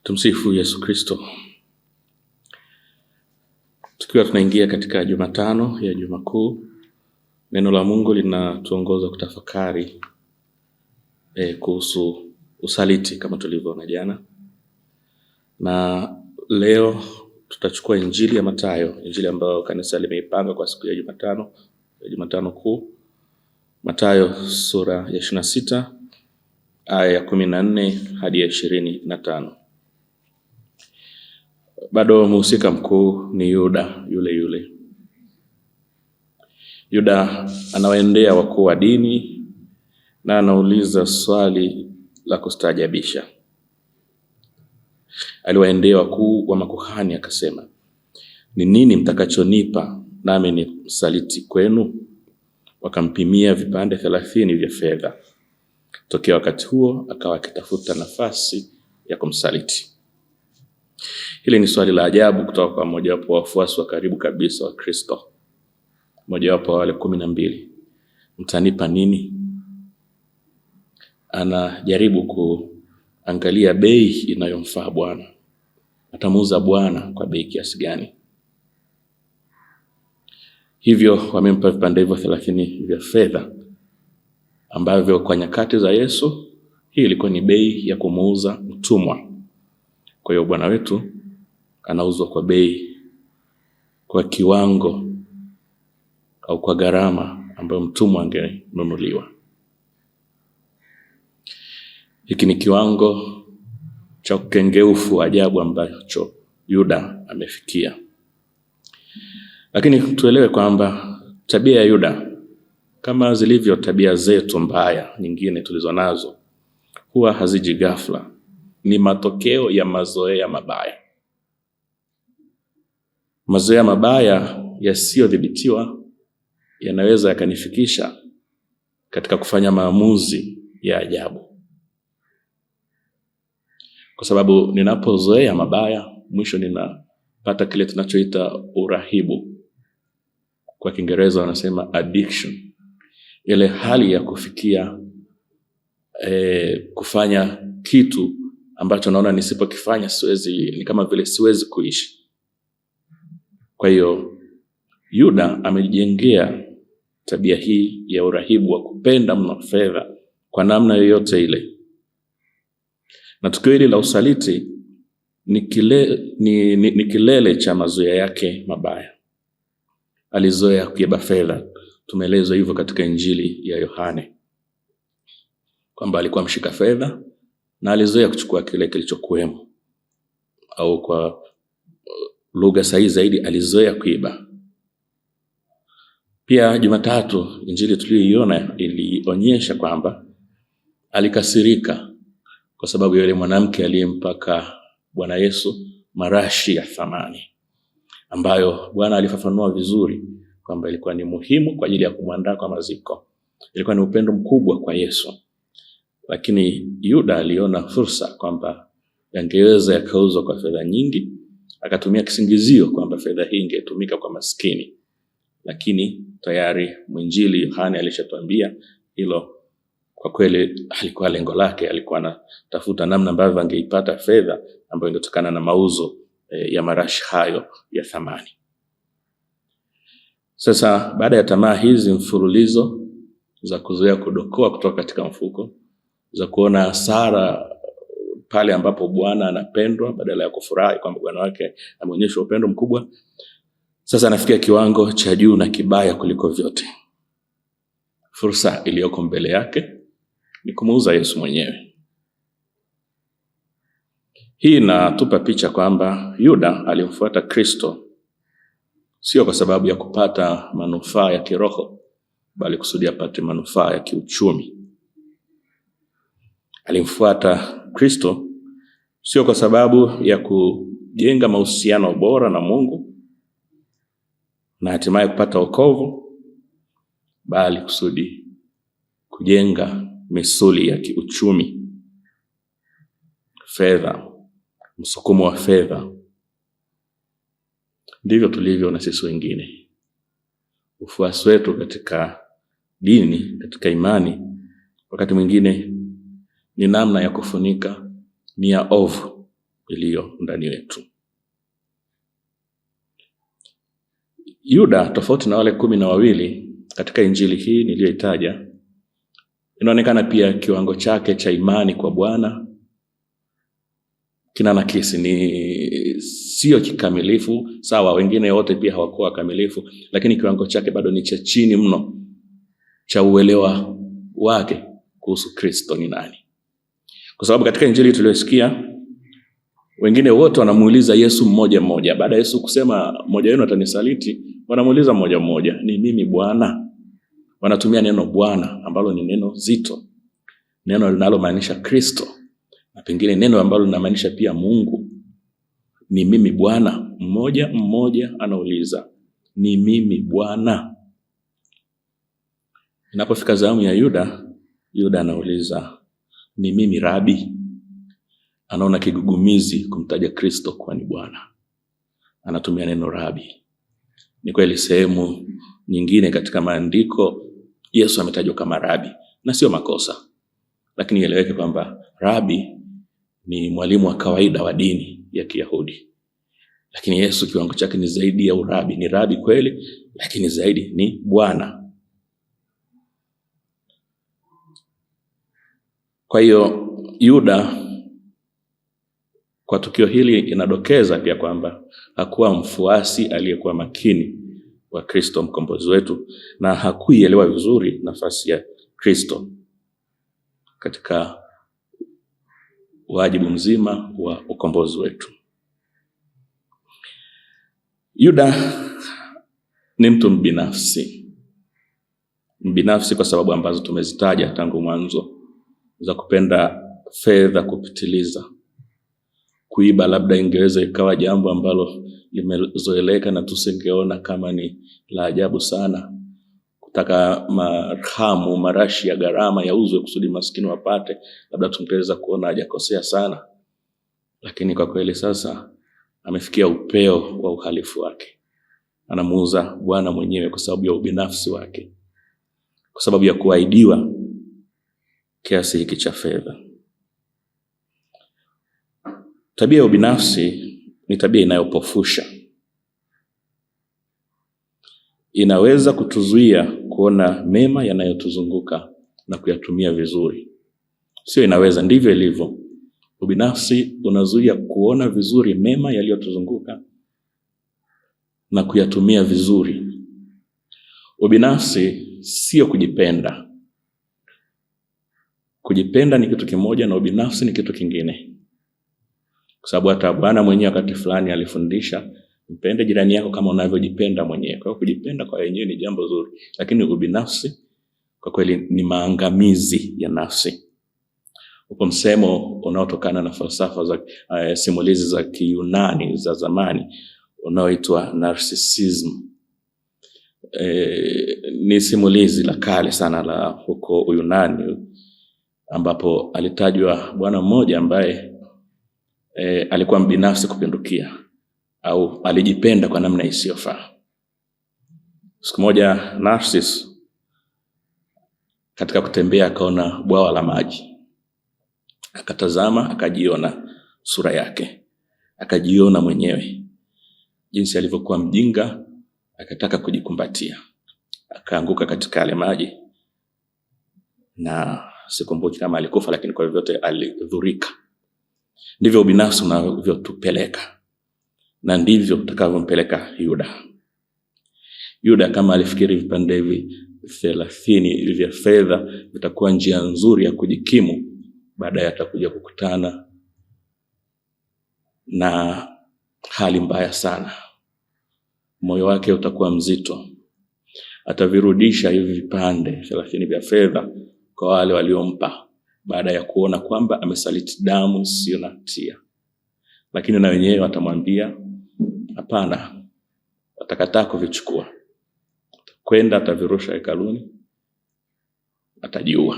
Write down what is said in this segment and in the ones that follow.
Tumsifu Yesu Kristo. Tukiwa tunaingia katika Jumatano ya Juma Kuu, neno la Mungu linatuongoza kutafakari kuhusu usaliti kama tulivyoona jana. Na leo tutachukua Injili ya Mathayo, Injili ambayo kanisa limeipanga kwa siku ya Jumatano Kuu. Mathayo sura ya 26 aya ya 14 hadi ya 25. Bado mhusika mkuu ni Yuda yule. Yuda anawaendea wakuu wa dini na anauliza swali la kustaajabisha. Aliwaendea wakuu wa makuhani akasema, "Ni nini mtakachonipa nami ni msaliti kwenu?" Wakampimia vipande 30 vya fedha. Tokea wakati huo akawa akitafuta nafasi ya kumsaliti. Hili ni swali la ajabu kutoka kwa mmojawapo wa wafuasi wa karibu kabisa wa Kristo, mmojawapo wa wale 12. Mtanipa nini? Anajaribu kuangalia bei inayomfaa Bwana. Atamuuza Bwana kwa bei kiasi gani? Hivyo wamempa vipande hivyo 30 vya fedha, ambavyo kwa nyakati za Yesu hii ilikuwa ni bei ya kumuuza mtumwa. Kwa hiyo Bwana wetu anauzwa kwa bei, kwa kiwango au kwa gharama ambayo mtumwa angenunuliwa. Hiki ni kiwango cha ukengeufu ajabu ambacho Yuda amefikia. Lakini tuelewe kwamba tabia ya Yuda, kama zilivyo tabia zetu mbaya nyingine tulizonazo, huwa haziji ghafla. Ni matokeo ya mazoea mabaya. Mazoea mabaya yasiyodhibitiwa yanaweza yakanifikisha katika kufanya maamuzi ya ajabu. Kwa sababu ninapozoea mabaya, mwisho ninapata kile tunachoita urahibu. Kwa Kiingereza wanasema addiction. Ile hali ya kufikia kufanya kitu ambacho naona nisipokifanya ni kama vile siwezi kuishi. Kwa hiyo Yuda amejengea tabia hii ya urahibu wa kupenda mno fedha kwa namna yoyote ile. Na tukio hili la usaliti ni kilele cha mazoea yake mabaya. Alizoea kuiba fedha. Tumeelezwa hivyo katika Injili ya Yohane, kwamba alikuwa mshika fedha na alizoea kuchukua kile kilichokuwemo, au kwa lugha sahihi zaidi alizoea kuiba. Pia Jumatatu Injili tuliyoiona ilionyesha kwamba alikasirika kwa sababu yule mwanamke aliyempaka Bwana Yesu marashi ya thamani, ambayo Bwana alifafanua vizuri kwamba ilikuwa ni muhimu kwa ajili ya kumwandaa kwa maziko. Ilikuwa ni upendo mkubwa kwa Yesu. Lakini Yuda aliona fursa kwamba yangeweza yakauzwa kwa fedha nyingi, akatumia kisingizio kwamba fedha hii ingetumika kwa maskini. Lakini tayari mwinjili Yohane alishatuambia hilo kwa kweli halikuwa lengo lake. Alikuwa anatafuta namna ambavyo angeipata fedha ambayo ingetokana na mauzo ya marashi hayo ya thamani. Sasa baada ya tamaa hizi mfululizo za kuzoea kudokoa kutoka katika mfuko, za kuona hasara pale ambapo Bwana anapendwa badala ya kufurahi kwamba Bwana wake ameonyesha upendo mkubwa, sasa anafikia kiwango cha juu na kibaya kuliko vyote. Fursa iliyoko mbele yake ni kumuuza Yesu mwenyewe. Hii inatupa picha kwamba Yuda alimfuata Kristo sio kwa sababu ya kupata manufaa ya kiroho, bali kusudi apate manufaa ya kiuchumi. Alimfuata Kristo sio kwa sababu ya kujenga mahusiano bora na Mungu na hatimaye kupata wokovu, bali kusudi kujenga misuli ya kiuchumi, fedha, msukumo wa fedha. Ndivyo tulivyo na sisi wengine. Ufuasi wetu katika dini, katika imani, wakati mwingine ni namna ya kufunika nia ovu iliyo ndani yetu. Yuda, tofauti na wale 12 katika injili hii niliyoitaja, inaonekana pia kiwango chake cha imani kwa Bwana kinanakisi, ni sio kikamilifu. Sawa, wengine wote pia hawakuwa kamilifu, lakini kiwango chake bado ni cha chini mno cha uelewa wake kuhusu Kristo ni nani. Kwa sababu katika injili tuliyosikia, wengine wote wanamuuliza Yesu mmoja mmoja. Baada ya Yesu kusema mmoja wenu atanisaliti, wanamuuliza mmoja mmoja, ni mimi Bwana? Wanatumia neno Bwana ambalo ni neno zito, neno linalomaanisha Kristo, na pengine neno ambalo linamaanisha pia Mungu. Ni mimi Bwana? Mmoja mmoja anauliza, ni mimi Bwana? Inapofika zamu ya Yuda anauliza, ni mimi Rabi? Anaona kigugumizi kumtaja Kristo kuwa ni Bwana, anatumia neno Rabi. Ni kweli sehemu nyingine katika maandiko Yesu ametajwa kama Rabi, na sio makosa, lakini ieleweke kwamba Rabi ni mwalimu wa kawaida wa dini ya Kiyahudi. Lakini Yesu kiwango chake ni zaidi ya urabi, ni Rabi kweli, lakini zaidi ni Bwana. Kwa hiyo Yuda, kwa tukio hili, inadokeza pia kwamba hakuwa mfuasi aliyekuwa makini wa Kristo mkombozi wetu, na hakuielewa vizuri nafasi ya Kristo katika wajibu mzima wa ukombozi wetu. Yuda ni mtu mbinafsi kwa sababu ambazo tumezitaja tangu mwanzo, za kupenda fedha kupitiliza. Kuiba labda ingeweza ikawa jambo ambalo limezoeleka na tusingeona kama ni la ajabu sana. Kutaka marashi ya gharama yauzwe kusudi maskini wapate, labda tungeweza kuona hajakosea sana. Lakini kwa kweli sasa amefikia upeo wa uhalifu wake. Anamuuza Bwana mwenyewe kwa sababu ya ubinafsi wake, kwa sababu ya kuahidiwa kiasi hiki cha fedha. Tabia ya ubinafsi ni tabia inayopofusha. Inaweza kutuzuia kuona mema yanayotuzunguka na kuyatumia vizuri. Sio inaweza, ndivyo ilivyo. Ubinafsi unazuia kuona vizuri mema yaliyotuzunguka na kuyatumia vizuri. Ubinafsi sio kujipenda. Kujipenda ni kitu kimoja na ubinafsi ni kitu kingine. Kwa sababu hata Bwana mwenyewe wakati fulani alifundisha, mpende jirani yako kama unavyojipenda mwenyewe. Kwa kujipenda kwa wenyewe ni jambo zuri, lakini ubinafsi kwa kweli ni maangamizi ya nafsi. Upo msemo unaotokana na falsafa za simulizi za Kiyunani za zamani unaoitwa narcissism. Ni simulizi la kale sana la huko Uyunani, ambapo alitajwa bwana mmoja ambaye alikuwa mbinafsi kupindukia, au alijipenda kwa namna isiyofaa. Siku moja Narcissus katika kutembea akaona bwawa la maji. Akatazama, akajiona sura yake, akajiona mwenyewe jinsi alivyokuwa mjinga, akataka kujikumbatia. Akaanguka katika yale maji, na sikumbuki kama alikufa, lakini kwa hivyo alidhurika. Ndivyo ubinafsi unavyotupeleka, na ndivyo utakavyompeleka Yuda. Yuda kama alifikiri vipande hivi 30 vya fedha vitakuwa njia nzuri ya kujikimu, baadaye atakuja kukutana na hali mbaya sana. Moyo wake utakuwa mzito. Atavirudisha hivi vipande 30 vya fedha kwa wale waliompa, baada ya kuona kwamba amesaliti damu isiyo na hatia. Lakini na wenyewe watamwambia hapana, atakataa kuvichukua. Kwenda atavirusha hekaluni, atajiua.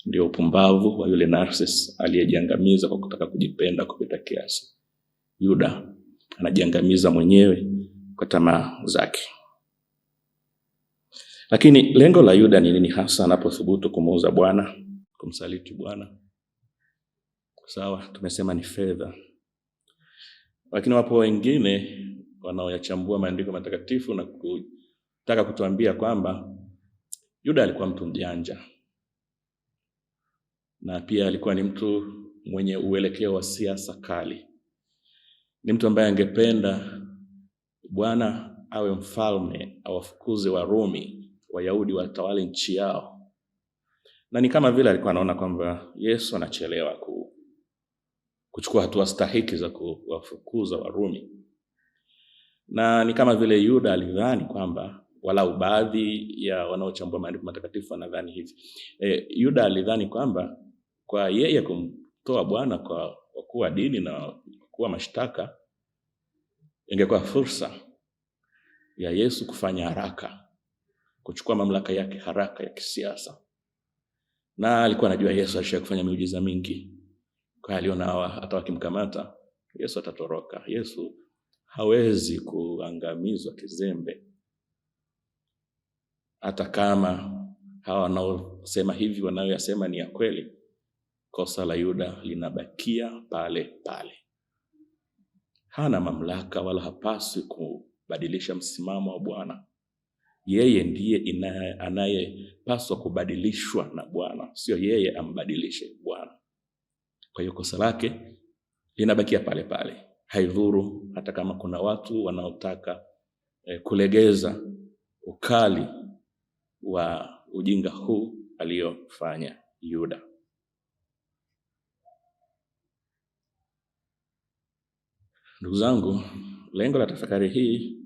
Ndio upumbavu wa yule Narcissus aliyejiangamiza kwa kutaka kujipenda kupita kiasi. Yuda anajiangamiza mwenyewe kwa tamaa zake. Lakini lengo la Yuda ni nini hasa anapothubutu kumuuza Bwana, kumsaliti Bwana? Sawa, tumesema ni fedha. Lakini wapo wengine wanaoyachambua maandiko matakatifu na kutaka kutuambia kwamba Yuda alikuwa mtu mjanja, na pia alikuwa ni mtu mwenye uelekeo wa siasa kali. Ni mtu ambaye angependa Bwana awe mfalme, awafukuze Warumi, Wayahudi watawale nchi yao. Na ni kama vile alikuwa anaona kwamba Yesu anachelewa kuchukua hatua stahiki za kuwafukuza Warumi. Na ni kama vile Yuda alidhani kwamba, walau baadhi ya wanaochambua maandiko matakatifu wanadhani hivi. Yuda alidhani kwamba kwa yeye kumtoa Bwana kwa wakuu wa dini na wakuu wa mashtaka, ingekuwa fursa ya Yesu kufanya haraka, kuchukua mamlaka yake haraka ya kisiasa. Na alikuwa anajua Yesu alishawahi kufanya miujiza mingi. Kwa aliona hata wakimkamata Yesu atatoroka. Yesu hawezi kuangamizwa kizembe. Hata kama hawa wanaosema hivi wanayoyasema ni ya kweli, kosa la Yuda linabakia pale pale. Hana mamlaka wala hapaswi kubadilisha msimamo wa Bwana. Yeye ndiye anayepaswa kubadilishwa na Bwana, sio yeye ambadilishe Bwana. Kwa hiyo kosa lake linabakia pale pale. Haidhuru hata kama kuna watu wanaotaka kulegeza ukali wa ujinga huu aliyofanya Yuda. Ndugu zangu, lengo la tafakari hii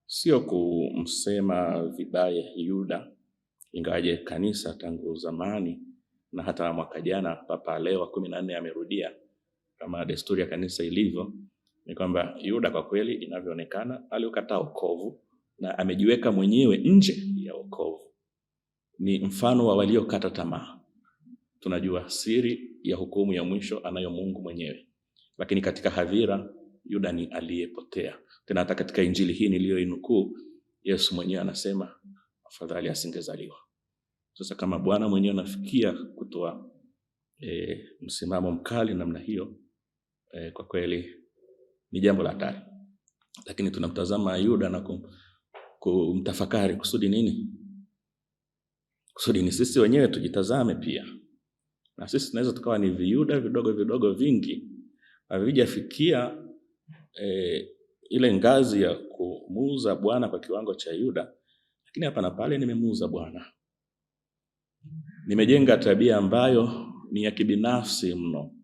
sio kumsema vibaya Yuda, ingawaje kanisa tangu zamani na hata mwaka jana Papa Leo wa 14 amerudia kama desturi ya kanisa ilivyo, ni kwamba Yuda kwa kweli inavyoonekana alikataa wokovu na amejiweka mwenyewe nje ya wokovu. Ni mfano wa waliokata tamaa. Tunajua siri ya hukumu ya mwisho anayo Mungu mwenyewe. Lakini katika hadhira Yuda ni aliyepotea. Tena hata katika injili hii niliyoinukuu, Yesu mwenyewe anasema afadhali asingezaliwa. Sasa kama Bwana mwenyewe anafikia kutoa msimamo mkali namna hiyo, kwa kweli ni jambo la hatari. Lakini tunamtazama Yuda na kumtafakari kusudi nini? Kusudi ni sisi wenyewe tujitazame pia. Na sisi tunaweza tukawa ni viyuda vidogo vidogo vingi, havijafikia ile ngazi ya kumuuza Bwana kwa kiwango cha Yuda, lakini hapa na pale nimemuuza Bwana. Nimejenga tabia ambayo ni ya kibinafsi mno,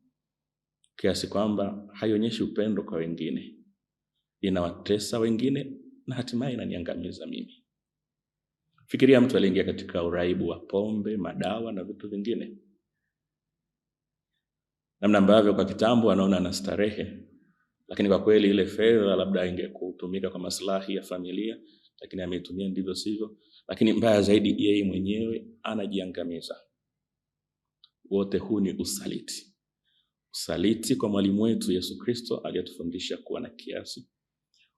kiasi kwamba haionyeshi upendo kwa wengine. Inawatesa wengine na hatimaye inaniangamiza mimi. Fikiria mtu aliingia katika uraibu wa pombe, madawa na vitu vingine. Namna ambavyo kwa kitambo anaona ana starehe, lakini kwa kweli ile fedha labda ingekutumika kwa maslahi ya familia, lakini ameitumia ndivyo sivyo. Lakini mbaya zaidi, yeye mwenyewe anajiangamiza. Wote huu ni usaliti. Usaliti kwa mwalimu wetu Yesu Kristo aliyetufundisha kuwa na kiasi.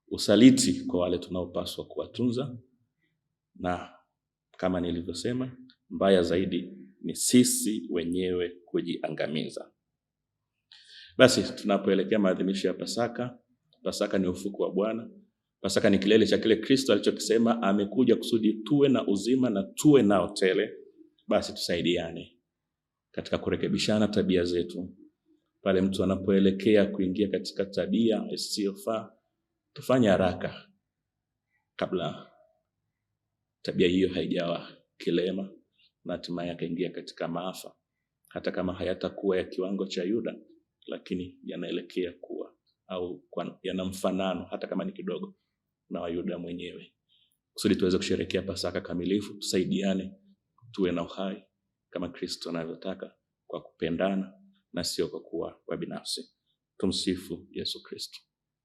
Usaliti kwa wale tunaopaswa kuwatunza. Na kama nilivyosema, mbaya zaidi ni sisi wenyewe kujiangamiza. Basi tunapoelekea maadhimisho ya Pasaka, Pasaka ni ufufuo wa Bwana. Pasaka ni kilele cha kile Kristo alichokisema amekuja kusudi tuwe na uzima na tuwe nao tele. Basi tusaidiane katika kurekebishana tabia zetu. Pale mtu anapoelekea kuingia katika tabia isiyofaa, tufanye haraka kabla tabia hiyo haijawa kilema na hatimaye akaingia katika maafa, hata kama hayatakuwa ya kiwango cha Yuda, lakini yanaelekea kuwa au yana mfanano hata kama ni kidogo na wa Yuda mwenyewe. Kusudi tuweze kusherehekea Pasaka kamilifu, tusaidiane, tuwe na uhai kama Kristo anavyotaka, kwa kupendana na sio kwa kuwa wabinafsi. Tumsifu Yesu Kristo.